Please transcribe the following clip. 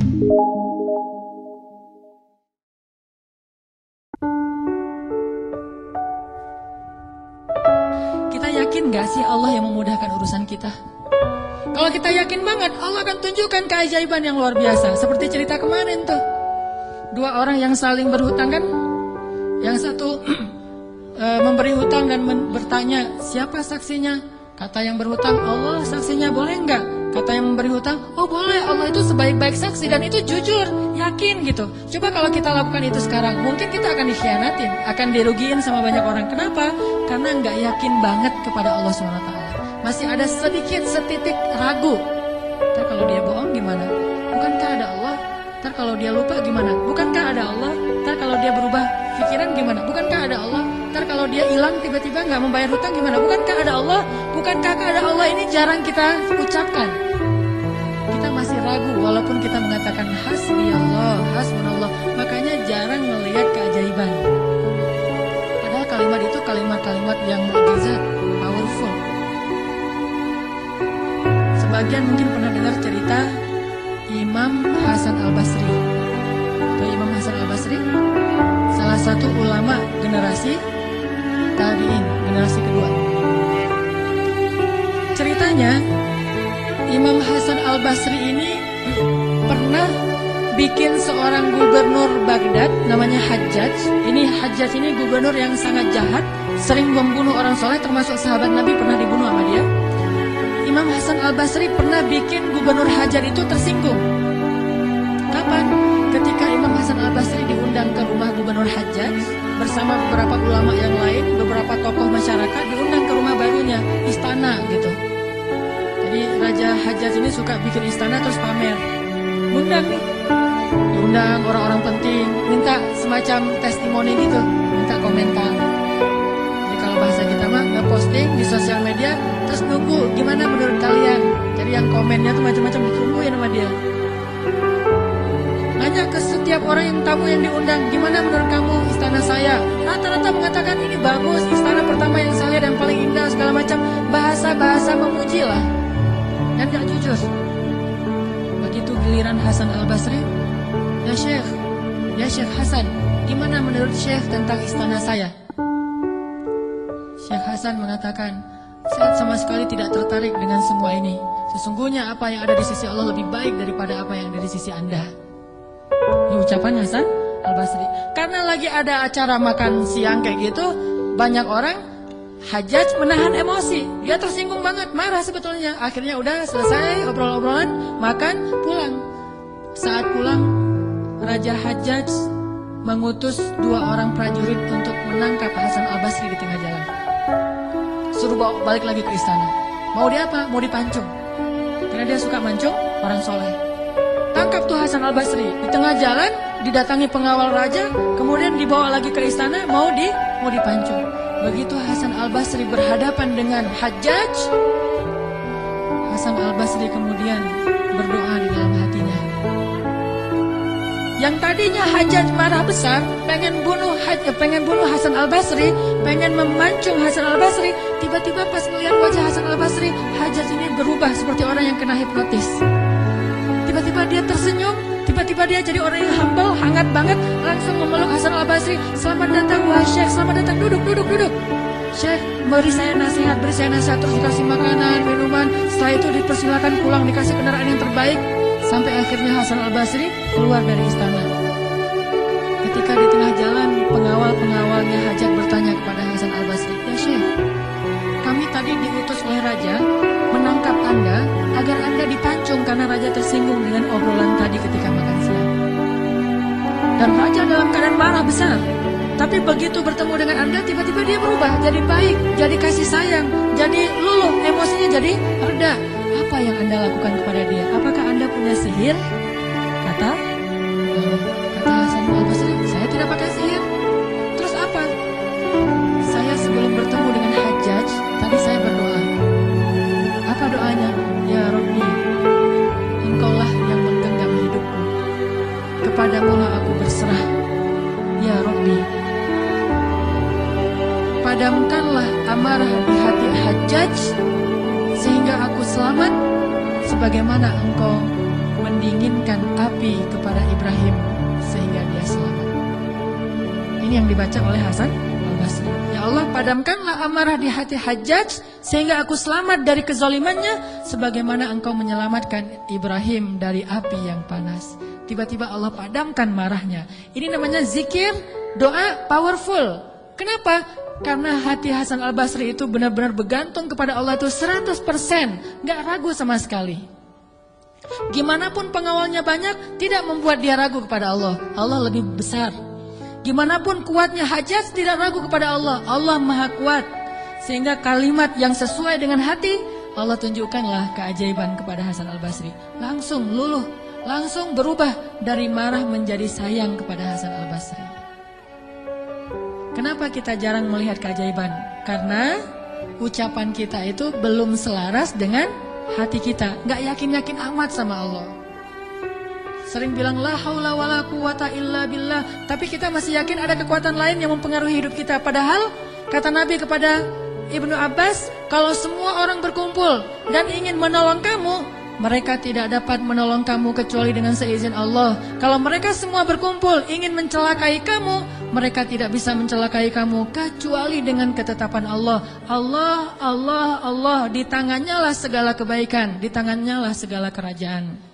Kita yakin gak sih Allah yang memudahkan urusan kita? Kalau kita yakin banget, Allah akan tunjukkan keajaiban yang luar biasa. Seperti cerita kemarin tuh, dua orang yang saling berhutang kan. Yang satu memberi hutang dan bertanya, siapa saksinya? Kata yang berhutang, Allah saksinya, boleh enggak? Kata yang memberi hutang, oh boleh, Allah itu sebaik-baik saksi dan itu jujur, yakin gitu. Coba kalau kita lakukan itu sekarang, mungkin kita akan dikhianatin, akan dirugiin sama banyak orang. Kenapa? Karena nggak yakin banget kepada Allah SWT. Masih ada sedikit setitik ragu. Ntar kalau dia bohong gimana? Bukankah ada Allah? Ntar kalau dia lupa gimana? Bukankah ada Allah? Ntar kalau dia berubah pikiran gimana? Bukankah ada Allah? Ntar kalau dia hilang tiba-tiba nggak membayar hutang gimana? Bukankah ada Allah? Bukankah ada Allah? Ini jarang kita ucapkan. Kita masih ragu walaupun kita mengatakan hasbi Allah, hasbunallah. Makanya jarang melihat keajaiban. Padahal kalimat itu kalimat-kalimat yang mukjizat, powerful. Sebagian mungkin pernah dengar cerita Imam Hasan Al-Basri. Imam Hasan Al-Basri salah satu ulama generasi tabi'in, generasi kedua. Ceritanya Imam Hasan Al-Basri ini pernah bikin seorang gubernur Baghdad namanya Hajjaj. Ini Hajjaj ini gubernur yang sangat jahat, sering membunuh orang soleh, termasuk sahabat Nabi pernah dibunuh sama dia. Imam Hasan Al-Basri pernah bikin gubernur Hajjaj itu tersinggung. Kapan? Ketika Imam Hasan Al-Basri diundang ke rumah gubernur Hajjaj bersama beberapa ulama yang lain, beberapa tokoh masyarakat diundang ke rumah barunya, istana gitu. Jadi Raja Hajjaj ini suka bikin istana terus pamer. Undang nih, diundang orang-orang penting, minta semacam testimoni gitu, minta komentar. Jadi kalau bahasa kita mah nge-posting di sosial media, terus nunggu gimana menurut kalian. Jadi yang komennya tuh macam-macam, ditungguin sama dia. Nanya ke setiap orang yang tamu yang diundang, gimana menurut kamu istana saya? Rata-rata mengatakan ini bagus, istana pertama yang saya lihat yang paling indah segala macam. Bahasa-bahasa memuji lah, dan gak jujur. Begitu giliran Hasan Al-Basri, ya Syekh Hasan, gimana menurut Syekh tentang istana saya? Syekh Hasan mengatakan, saya sama sekali tidak tertarik dengan semua ini. Sesungguhnya apa yang ada di sisi Allah lebih baik daripada apa yang ada di sisi Anda. Ini ucapan Hasan Al-Basri. Karena lagi ada acara makan siang kayak gitu, banyak orang, Hajjaj menahan emosi. Dia tersinggung banget, marah sebetulnya. Akhirnya udah selesai obrol-obrolan, makan, pulang. Saat pulang, Raja Hajjaj mengutus 2 orang prajurit untuk menangkap Hasan Al-Basri di tengah jalan. Suruh bawa balik lagi ke istana. Mau dia apa? Mau dipancung. Karena dia suka mancung orang soleh. Tangkap tuh Hasan Al-Basri. Di tengah jalan didatangi pengawal raja, kemudian dibawa lagi ke istana, mau dipancung. Begitu Hasan Al-Basri berhadapan dengan Hajjaj, Hasan Al-Basri kemudian berdoa di dalam hatinya. Yang tadinya Hajjaj marah besar, pengen bunuh Hasan Al-Basri, pengen memancung Hasan Al-Basri, tiba-tiba pas melihat wajah Hasan Al-Basri, Hajjaj ini berubah seperti orang yang kena hipnotis. Tiba-tiba dia tersenyum, tiba-tiba dia jadi orang yang humble, hangat banget, langsung memeluk Hasan Al-Basri. Selamat datang wahai Syekh, selamat datang, duduk. Syekh, beri saya nasihat, terus dikasih makanan, minuman. Setelah itu dipersilakan pulang, dikasih kendaraan yang terbaik. Sampai akhirnya Hasan Al-Basri keluar dari istana. Ketika di tengah jalan, pengawal-pengawalnya Hajjaj bertanya kepada Hasan Al-Basri, ya Syekh, kami tadi diutus oleh Raja menangkap Anda agar Anda dipancung karena Raja tersinggung dengan obrolan tadi ketika makan siang. Dan Raja dalam keadaan marah besar. Tapi begitu bertemu dengan Anda, tiba-tiba dia berubah, jadi baik, jadi kasih sayang, jadi luluh, emosinya jadi reda. Apa yang Anda lakukan kepada dia? Apakah Anda punya sihir? Kata Hasan Al-Basri, saya tidak pakai sihir. Terus apa? Saya sebelum bertemu dengan Hajjaj, tadi saya berdoa. Apa doanya? Ya Rabbi, Engkaulah yang menggenggam hidupku. Kepadamulah aku berserah. Ya Rabbi, padamkanlah amarah di hati Hajjaj sehingga aku selamat sebagaimana Engkau mendinginkan api kepada Ibrahim sehingga dia selamat. Ini yang dibaca oleh Hasan Al-Basri. Ya Allah, padamkanlah amarah di hati Hajjaj sehingga aku selamat dari kezalimannya sebagaimana engkau menyelamatkan Ibrahim dari api yang panas. Tiba-tiba Allah padamkan marahnya. Ini namanya zikir, doa powerful. Kenapa? Karena hati Hasan Al-Basri itu benar-benar bergantung kepada Allah itu 100%, gak ragu sama sekali. Gimana pun pengawalnya banyak, tidak membuat dia ragu kepada Allah. Allah lebih besar. Gimana pun kuatnya Hajjaj, tidak ragu kepada Allah. Allah maha kuat. Sehingga kalimat yang sesuai dengan hati, Allah tunjukkanlah keajaiban kepada Hasan Al-Basri. Langsung luluh, langsung berubah dari marah menjadi sayang kepada Hasan Al-Basri. Kenapa kita jarang melihat keajaiban? Karena ucapan kita itu belum selaras dengan hati kita. Gak yakin-yakin amat sama Allah. Sering bilang la haula wala quwata illa billah, tapi kita masih yakin ada kekuatan lain yang mempengaruhi hidup kita. Padahal kata Nabi kepada Ibnu Abbas, kalau semua orang berkumpul dan ingin menolong kamu, mereka tidak dapat menolong kamu kecuali dengan seizin Allah. Kalau mereka semua berkumpul ingin mencelakai kamu, mereka tidak bisa mencelakai kamu kecuali dengan ketetapan Allah. Allah, Allah, Allah, di tangannya lah segala kebaikan, di tangannya lah segala kerajaan.